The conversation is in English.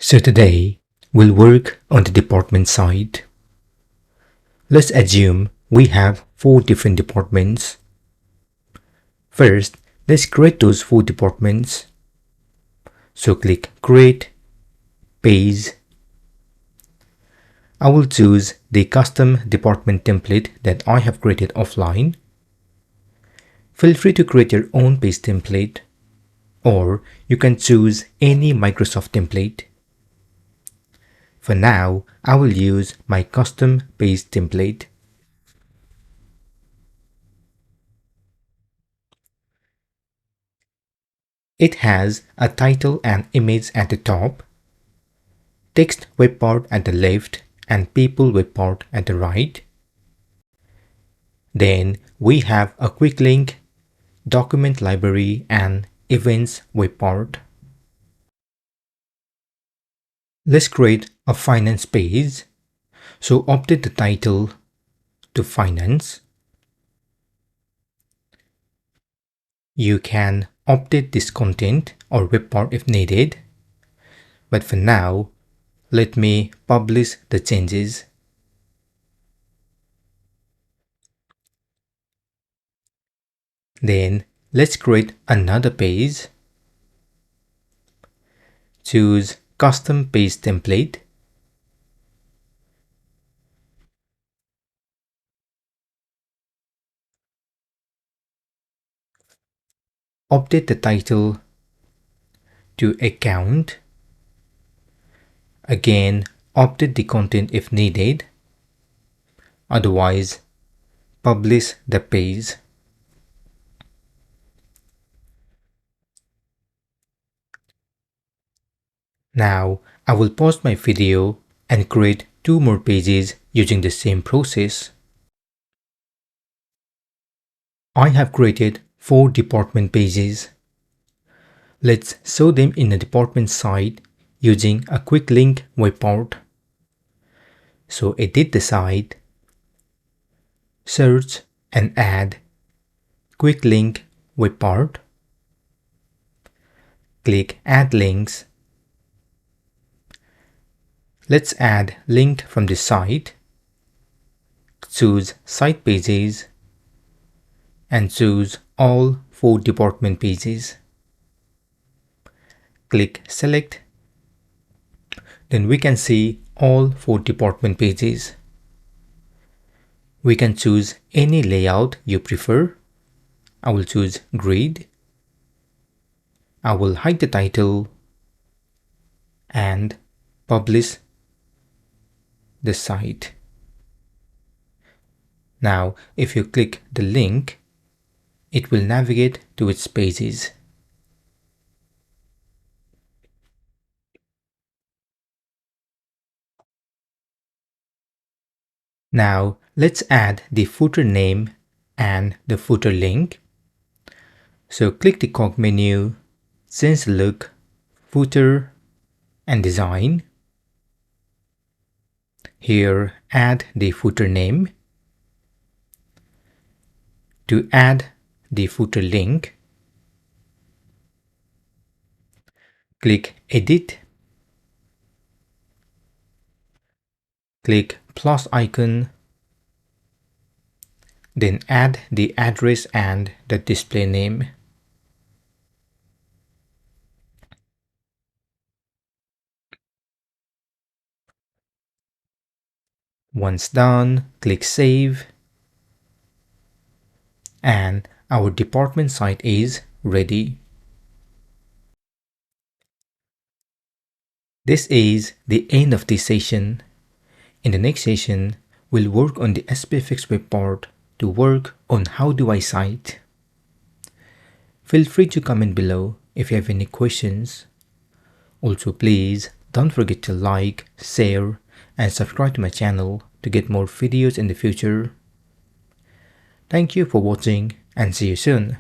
So today, we'll work on the department side. Let's assume we have 4 different departments. First, let's create those 4 departments. So click Create, Page. I will choose the custom department template that I have created offline. Feel free to create your own page template, or you can choose any Microsoft template. For now, I will use my custom page template. It has a title and image at the top, text web part at the left, and people web part at the right. Then we have a quick link, document library, and events web part. Let's create a finance page. So update the title to finance. You can update this content or web part if needed, but for now, let me publish the changes. Then let's create another page. Choose custom page template. Update the title to account. Again, update the content if needed. Otherwise, publish the page. Now, I will pause my video and create 2 more pages using the same process. I have created 4 department pages. Let's show them in the department site using a quick link web part. So edit the site, search and add quick link web part. Click add links. Let's add link from the site. Choose site pages and choose all 4 department pages. Click select. Then we can see all 4 department pages. We can choose any layout you prefer. I will choose grid. I will hide the title and publish the site. Now, if you click the link, it will navigate to its pages. Now, let's add the footer name and the footer link. So click the cog menu, change look, footer, and design. Here, add the footer name. To add the footer link, click Edit. Click plus icon. Then add the address and the display name. Once done, click Save. And our department site is ready. This is the end of this session. In the next session, we'll work on the SPFX web part to work on how do I site. Feel free to comment below if you have any questions. Also, please don't forget to like, share, and subscribe to my channel to get more videos in the future. Thank you for watching and see you soon.